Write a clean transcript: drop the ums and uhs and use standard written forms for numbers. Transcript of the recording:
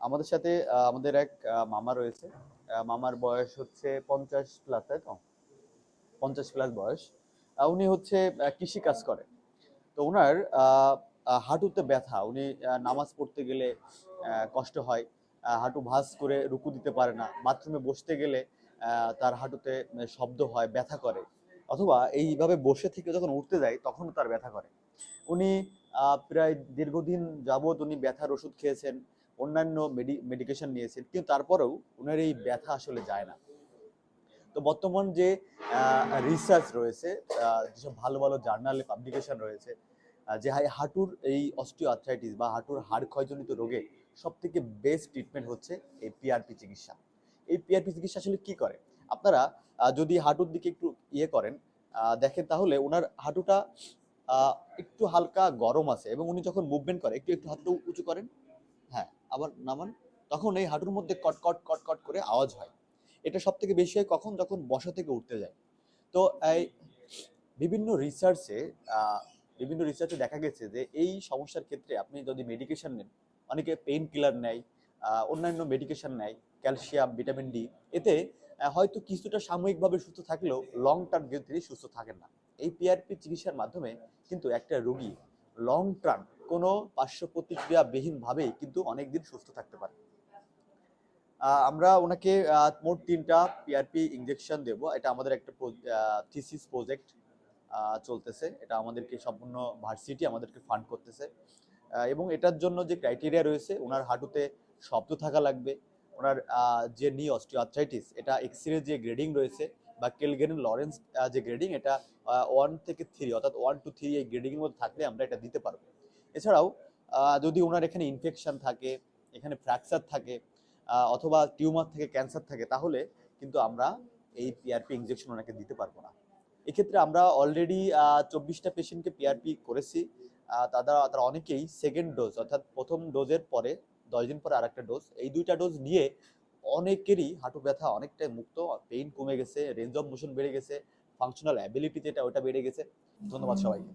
আমাদের সাথে আমাদের এক মামা রয়েছে। মামার বয়স হচ্ছে 50+, তাই তো? 50+ বয়স। উনি হচ্ছে কৃষি কাজ করে। তো উনার হাঁটুতে ব্যথা। উনি নামাজ পড়তে গেলে কষ্ট হয়। হাঁটু ভাঁজ করে রুকু দিতে পারে না। বাথরুমে বসতে গেলে তার হাঁটুতে শব্দ হয়, ব্যথা করে। অথবা এইভাবে বসে থেকে যখন উঠতে যায় তখনও তার ব্যথা করে। উনি প্রায় দীর্ঘদিন যাবৎ উনি ব্যথার ওষুধ খেয়েছেন, অন্যান্য মেডিকেশন নিয়েছেন, কিন্তু তারপরেও উনার এই ব্যথা আসলে যায় না। তো বর্তমান যে রিসার্চ রয়েছে, যেসব ভালো ভালো জার্নালে পাবলিকেশন রয়েছে, যে হাঁটুর এই অস্টিও আর্থ্রাইটিস বা হাঁটুর হাড় ক্ষয়জনিত রোগে সব থেকে বেস্ট ট্রিটমেন্ট হচ্ছে এই পিআরপি চিকিৎসা। এই পিআরপি চিকিৎসা আসলে কি করে? আপনারা যদি হাঁটুর দিকে একটু ইয়ে করেন, দেখেন, তাহলে ওনার হাঁটুটা একটু হালকা গরম আছে এবং উনি যখন মুভমেন্ট করে একটু একটু হাতটা উঁচু করেন, হ্যাঁ, আবার নামান, তখন এই হাঁটুর মধ্যে কটকট কটকট করে আওয়াজ হয়। এটা সব থেকে বেশি হয় কখন? যখন বসা থেকে উঠতে যায়। তো এই বিভিন্ন রিসার্চে বিভিন্ন রিসার্চে দেখা গেছে যে এই সমস্যার ক্ষেত্রে আপনি যদি মেডিকেশন নেন, অনেকে পেইন কিলার নেয়, অন্যান্য মেডিকেশন নেয়, ক্যালসিয়াম, ভিটামিন ডি, এতে হয়তো কিছুটা সাময়িকভাবে সুস্থ থাকলেও লং টার্ম কিন্তু তিনি সুস্থ থাকেন না। এই পিআরপি চিকিৎসার মাধ্যমে কিন্তু একটা রোগী লং টার্ম কোনো পার্শ্ব প্রতিক্রিয়াবিহীনভাবেই কিন্তু অনেকদিন সুস্থ থাকতে পারে। আমরা ওনাকে মোট 3টা পিআরপি ইনজেকশন দেব। এটা আমাদের একটা থিসিস প্রজেক্ট চলতেছে। এটা আমাদেরকে সম্পূর্ণ ভার্সিটি আমাদেরকে ফান্ড করতেছে। এবং এটার জন্য যে ক্রাইটেরিয়া রয়েছে, ওনার হাঁটুতে শব্দ থাকা লাগবে। ওনার যে নি অস্টিওআর্থ্রাইটিস, এটা এক্স-রে যে গ্রেডিং রয়েছে বা কেলগেন লরেন্স যে গ্রেডিং, এটা 1 থেকে 3, অর্থাৎ 1 to 3 এই গ্রেডিং এর মধ্যে থাকলে আমরা এটা দিতে পারবো। এছাড়াও যদি ওনার এখানে ইনফেকশন থাকে, এখানে ফ্র্যাকচার থাকে, অথবা টিউমার থেকে ক্যান্সার থাকে, তাহলে কিন্তু আমরা এই পিআরপি ইনজেকশন ওনাকে দিতে পারবো না। এক্ষেত্রে আমরা অলরেডি 24টা পেশেন্টকে পিআরপি করেছি। তারা অনেকেই সেকেন্ড ডোজ, অর্থাৎ প্রথম ডোজের পরে 10 দিন পরে আরেকটা ডোজ, এই 2টা ডোজ নিয়ে অনেকেরই হাঁটু ব্যথা অনেকটাই মুক্ত, পেইন কমে গেছে, রেঞ্জ অফ মোশন বেড়ে গেছে, ফাংশনাল অ্যাবিলিটি যেটা ওটা বেড়ে গেছে। ধন্যবাদ সবাইকে।